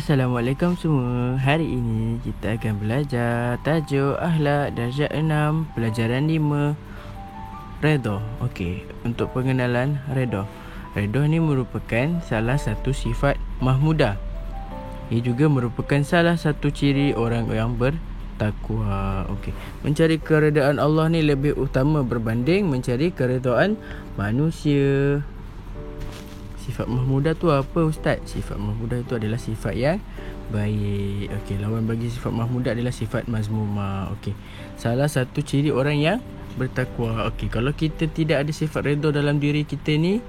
Assalamualaikum semua. Hari ini kita akan belajar tajuk akhlak darjah 6, pelajaran 5, redha. Okey, untuk pengenalan redha. Redha ni merupakan salah satu sifat mahmudah. Ia juga merupakan salah satu ciri orang yang bertakwa. Okey, mencari keredaan Allah ni lebih utama berbanding mencari keredaan manusia. Sifat mahmudah tu apa, Ustaz? Sifat mahmudah itu adalah sifat yang baik. Okey, lawan bagi sifat mahmudah adalah sifat mazmumah. Okey, salah satu ciri orang yang bertakwa. Okey, kalau kita tidak ada sifat redha dalam diri kita ni,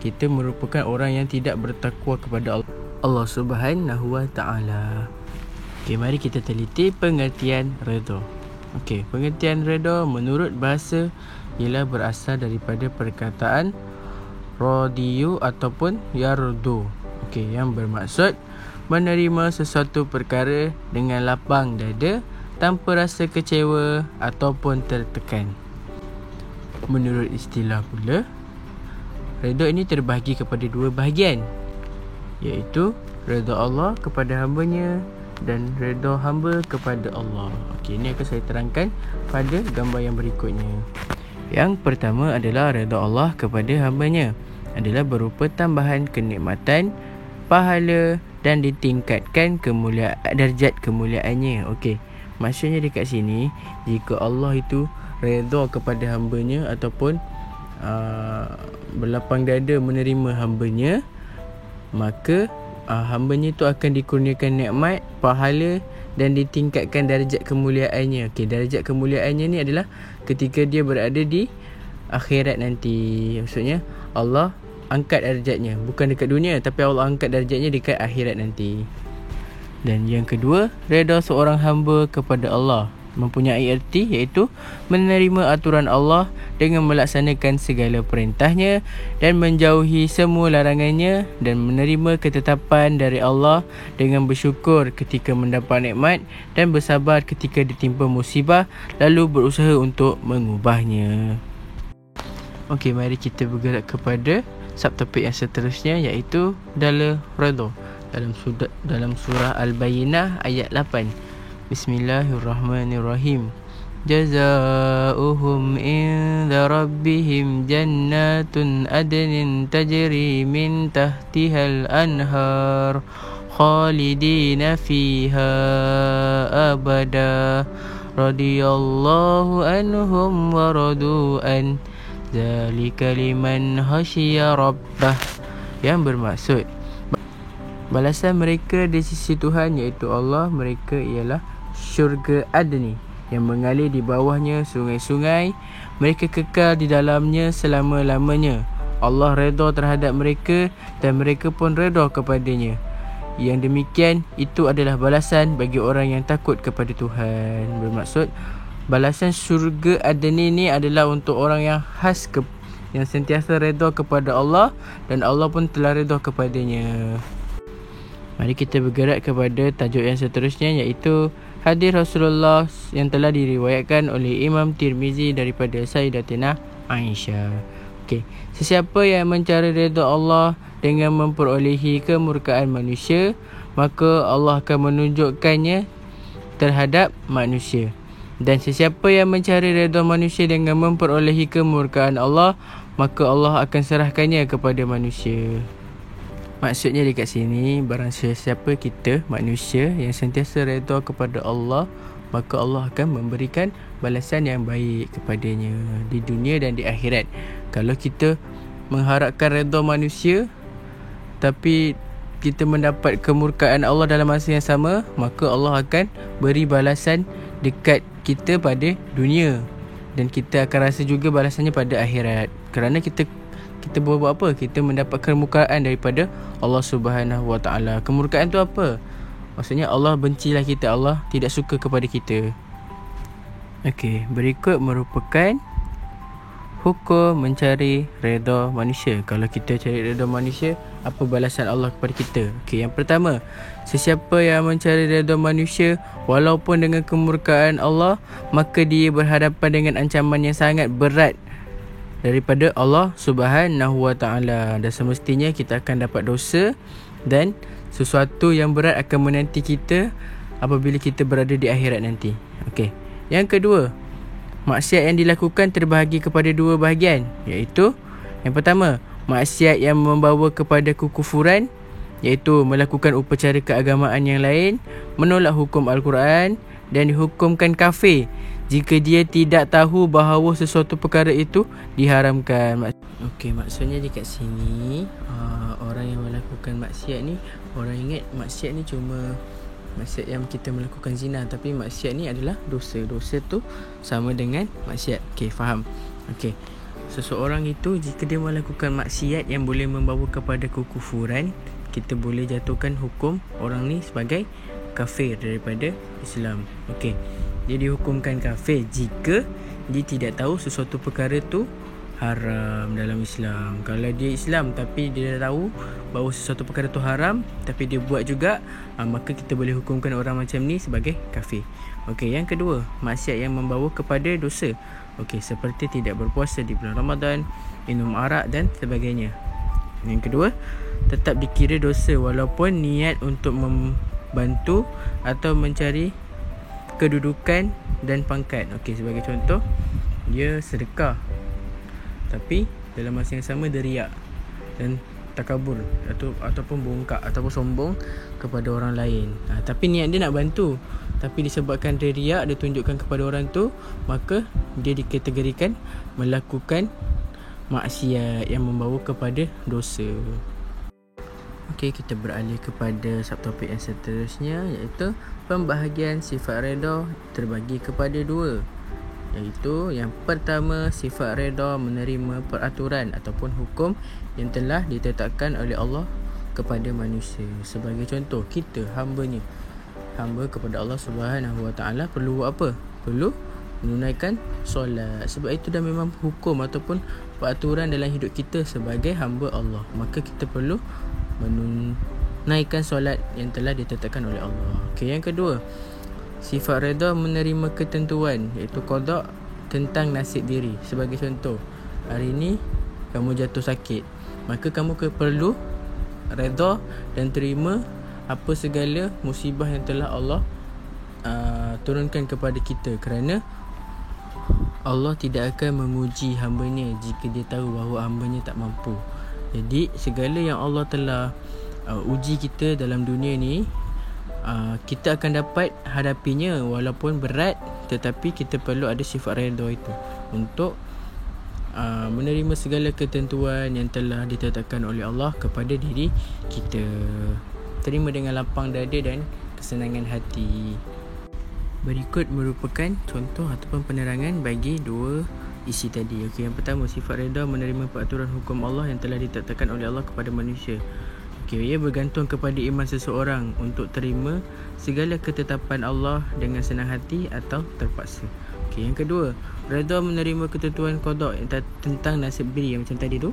kita merupakan orang yang tidak bertakwa kepada Allah Subhanahu wa taala. Okey, mari kita teliti pengertian redha. Okey, pengertian redha menurut bahasa ialah berasal daripada perkataan radiyu ataupun yardu. Okey, yang bermaksud menerima sesuatu perkara dengan lapang dada tanpa rasa kecewa ataupun tertekan. Menurut istilah pula, redha ini terbahagi kepada dua bahagian, iaitu redha Allah kepada hamba-Nya dan redha hamba kepada Allah. Okey, ini akan saya terangkan pada gambar yang berikutnya. Yang pertama adalah redha Allah kepada hamba-Nya adalah berupa tambahan kenikmatan, pahala dan ditingkatkan darjat kemuliaannya. Okey, maksudnya dekat sini, jika Allah itu redha kepada hamba-Nya ataupun berlapang dada menerima hamba-Nya, maka hamba-Nya itu akan dikurniakan nikmat, pahala dan ditingkatkan darjat kemuliaannya. Okey, darjat kemuliaannya ni adalah ketika dia berada di akhirat nanti. Maksudnya Allah angkat darjatnya, bukan dekat dunia, tapi Allah angkat darjatnya dekat akhirat nanti. Dan yang kedua, redha seorang hamba kepada Allah mempunyai erti, iaitu menerima aturan Allah dengan melaksanakan segala perintahnya dan menjauhi semua larangannya, dan menerima ketetapan dari Allah dengan bersyukur ketika mendapat nikmat dan bersabar ketika ditimpa musibah, lalu berusaha untuk mengubahnya. Okey, mari kita bergerak kepada subtopik yang seterusnya, iaitu dalil redha dalam surah Al-Bayyinah ayat 8. Bismillahirrahmanirrahim. Jazaohum inda rabbihim jannatun adnin tajri min tahtihal anhar khalidina fiha abada radiyallahu anhum wa radu'an zalika liman khashiya rabbah. Yang bermaksud balasan mereka di sisi Tuhan, iaitu Allah, mereka ialah syurga adni yang mengalir di bawahnya sungai-sungai, mereka kekal di dalamnya selama-lamanya. Allah redha terhadap mereka dan mereka pun redha kepadanya. Yang demikian itu adalah balasan bagi orang yang takut kepada Tuhan. Bermaksud balasan syurga adni ni adalah untuk orang yang yang sentiasa redha kepada Allah, dan Allah pun telah redha kepadanya. Mari kita bergerak kepada tajuk yang seterusnya, iaitu hadis Rasulullah yang telah diriwayatkan oleh Imam Tirmizi daripada Sayyidatina Aisyah. Okey, sesiapa yang mencari redha Allah dengan memperolehi kemurkaan manusia, maka Allah akan menunjukkannya terhadap manusia. Dan sesiapa yang mencari redha manusia dengan memperolehi kemurkaan Allah, maka Allah akan serahkannya kepada manusia. Maksudnya dekat sini, barang sesiapa kita manusia yang sentiasa redha kepada Allah, maka Allah akan memberikan balasan yang baik kepadanya di dunia dan di akhirat. Kalau kita mengharapkan redha manusia tapi kita mendapat kemurkaan Allah dalam masa yang sama, maka Allah akan beri balasan dekat kita pada dunia, dan kita akan rasa juga balasannya pada akhirat. Kerana kita buat apa? Kita mendapat kemurkaan daripada Allah Subhanahu wa taala. Kemurkaan tu apa? Maksudnya Allah bencilah kita, Allah tidak suka kepada kita. Okey, berikut merupakan hukum mencari redha manusia. Kalau kita cari redha manusia, apa balasan Allah kepada kita? Okey, yang pertama, sesiapa yang mencari redha manusia walaupun dengan kemurkaan Allah, maka dia berhadapan dengan ancaman yang sangat berat daripada Allah Subhanahu wa taala, dan semestinya kita akan dapat dosa dan sesuatu yang berat akan menanti kita apabila kita berada di akhirat nanti. Okey. Yang kedua, maksiat yang dilakukan terbahagi kepada dua bahagian, iaitu yang pertama, maksiat yang membawa kepada kekufuran, iaitu melakukan upacara keagamaan yang lain, menolak hukum Al-Quran dan dihukumkan kafir jika dia tidak tahu bahawa sesuatu perkara itu diharamkan. Okey, maksudnya dekat sini orang yang melakukan maksiat ni, orang ingat maksiat ni cuma maksiat yang kita melakukan zina, tapi maksiat ni adalah dosa. Dosa tu sama dengan maksiat. Okey, faham? Okey. Seseorang itu jika dia melakukan maksiat yang boleh membawa kepada kekufuran, kita boleh jatuhkan hukum orang ni sebagai kafir daripada Islam. Okey. Dia dihukumkan kafir jika dia tidak tahu sesuatu perkara tu haram dalam Islam. Kalau dia Islam tapi dia dah tahu bahawa sesuatu perkara tu haram tapi dia buat juga, maka kita boleh hukumkan orang macam ni sebagai kafir. Okey, yang kedua, maksiat yang membawa kepada dosa. Okey, seperti tidak berpuasa di bulan Ramadan, minum arak dan sebagainya. Yang kedua, tetap dikira dosa walaupun niat untuk membantu atau mencari kedudukan dan pangkat. Okey, sebagai contoh, dia sedekah tapi dalam masa yang sama dia riak dan takabur ataupun bongkak ataupun sombong kepada orang lain. Tapi niat dia nak bantu, tapi disebabkan dia riak, dia tunjukkan kepada orang tu, maka dia dikategorikan melakukan maksiat yang membawa kepada dosa. Okey, kita beralih kepada subtopik yang seterusnya, iaitu pembahagian sifat redha terbagi kepada dua, iaitu yang pertama, sifat redha menerima peraturan ataupun hukum yang telah ditetapkan oleh Allah kepada manusia. Sebagai contoh, kita hamba kepada Allah Subhanahu Wa Taala perlu buat apa? Perlu menunaikan solat. Sebab itu dah memang hukum ataupun peraturan dalam hidup kita sebagai hamba Allah. Maka kita perlu menunaikan solat yang telah ditetapkan oleh Allah. Okey, yang kedua, sifat redha menerima ketentuan, iaitu qada tentang nasib diri. Sebagai contoh, hari ni kamu jatuh sakit, maka kamu perlu redha dan terima apa segala musibah yang telah Allah turunkan kepada kita, kerana Allah tidak akan memuji hambanya jika dia tahu bahawa hambanya tak mampu. Jadi segala yang Allah telah uji kita dalam dunia ni, kita akan dapat hadapinya walaupun berat, tetapi kita perlu ada sifat redha itu untuk menerima segala ketentuan yang telah ditetapkan oleh Allah kepada diri kita. Terima dengan lapang dada dan kesenangan hati. Berikut merupakan contoh ataupun penerangan bagi dua isi tadi. Okey, yang pertama, sifat redha menerima peraturan hukum Allah yang telah ditetapkan oleh Allah kepada manusia. Okey, ia bergantung kepada iman seseorang untuk terima segala ketetapan Allah dengan senang hati atau terpaksa. Okey, yang kedua, redha menerima ketentuan qada tentang nasib diri yang macam tadi tu.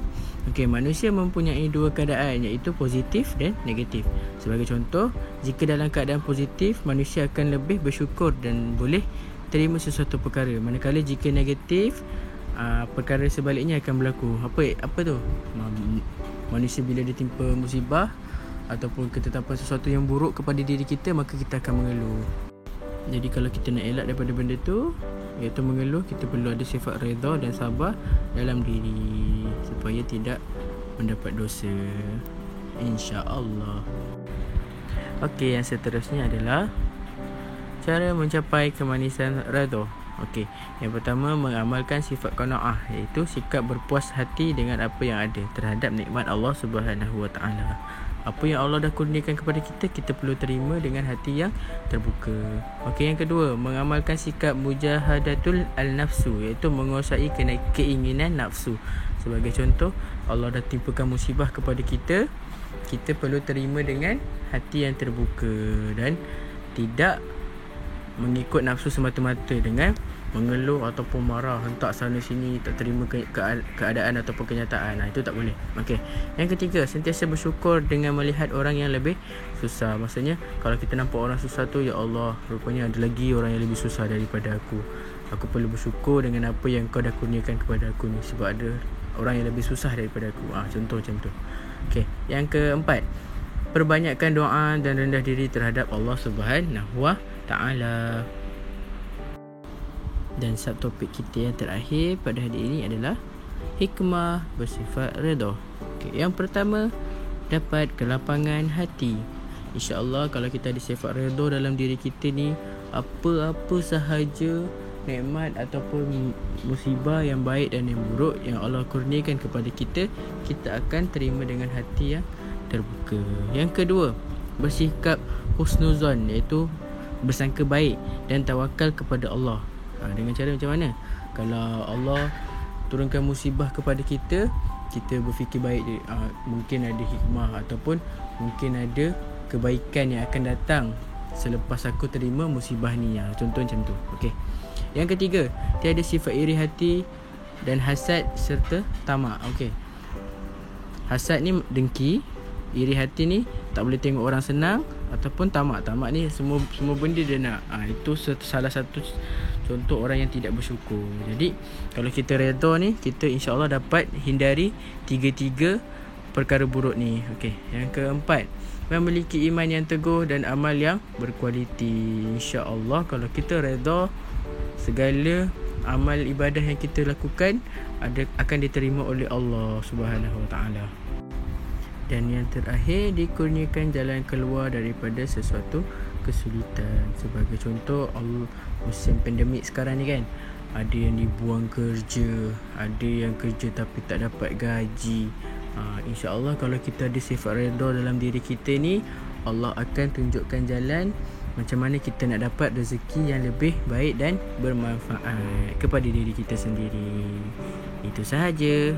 Okey, manusia mempunyai dua keadaan, iaitu positif dan negatif. Sebagai contoh, jika dalam keadaan positif, manusia akan lebih bersyukur dan boleh terima sesuatu perkara. Manakala jika negatif, perkara sebaliknya akan berlaku. Apa tu? Manusia bila ditimpa musibah ataupun ketetapan sesuatu yang buruk kepada diri kita, maka kita akan mengeluh. Jadi kalau kita nak elak daripada benda tu, iaitu mengeluh, kita perlu ada sifat redha dan sabar dalam diri supaya tidak mendapat dosa, insya-Allah. Okey, yang seterusnya adalah cara mencapai kemanisan redha. Okey, yang pertama, mengamalkan sifat qanaah, iaitu sikap berpuas hati dengan apa yang ada terhadap nikmat Allah Subhanahu Wa Taala. Apa yang Allah dah kurniakan kepada kita, kita perlu terima dengan hati yang terbuka. Okey, yang kedua, mengamalkan sikap mujahadatul al-nafsu, iaitu menguasai keinginan nafsu. Sebagai contoh, Allah dah timpakan musibah kepada kita, kita perlu terima dengan hati yang terbuka dan tidak mengikut nafsu semata-mata dengan mengeluh ataupun marah, hentak sana sini, tak terima keadaan ataupun kenyataan. Itu tak boleh. Okey. Yang ketiga, sentiasa bersyukur dengan melihat orang yang lebih susah. Maksudnya, kalau kita nampak orang susah tu, ya Allah, rupanya ada lagi orang yang lebih susah daripada aku. Aku perlu bersyukur dengan apa yang kau dah kurniakan kepada aku ni, sebab ada orang yang lebih susah daripada aku. Contoh macam tu. Okey. Yang keempat, perbanyakkan doa dan rendah diri terhadap Allah Subhanahu wa Ta'ala. Dan subtopik kita yang terakhir pada hari ini adalah hikmah bersifat redha. Yang pertama, dapat kelapangan hati. InsyaAllah kalau kita ada sifat redha dalam diri kita ni, apa-apa sahaja nikmat ataupun musibah yang baik dan yang buruk yang Allah kurniakan kepada kita, kita akan terima dengan hati yang terbuka. Yang kedua, bersikap husnuzan, iaitu bersangka baik dan tawakal kepada Allah. Dengan cara macam mana? Kalau Allah turunkan musibah kepada kita, kita berfikir baik, mungkin ada hikmah ataupun mungkin ada kebaikan yang akan datang selepas aku terima musibah ni. Contoh macam tu. Okey. Yang ketiga, tiada sifat iri hati dan hasad serta tamak. Okey. Hasad ni dengki, iri hati ni tak boleh tengok orang senang, ataupun tamak. Tamak ni semua benda dia nak. Itu salah satu contoh orang yang tidak bersyukur. Jadi kalau kita redha ni, kita insya-Allah dapat hindari tiga-tiga perkara buruk ni. Okey. Yang keempat, memiliki iman yang teguh dan amal yang berkualiti. InsyaAllah kalau kita redha, segala amal ibadah yang kita lakukan akan diterima oleh Allah Subhanahu Wa Ta'ala. Dan yang terakhir, dikurniakan jalan keluar daripada sesuatu kesulitan. Sebagai contoh, musim pandemik sekarang ni kan, ada yang dibuang kerja, ada yang kerja tapi tak dapat gaji. InsyaAllah kalau kita ada sifat redha dalam diri kita ni, Allah akan tunjukkan jalan macam mana kita nak dapat rezeki yang lebih baik dan bermanfaat kepada diri kita sendiri. Itu sahaja.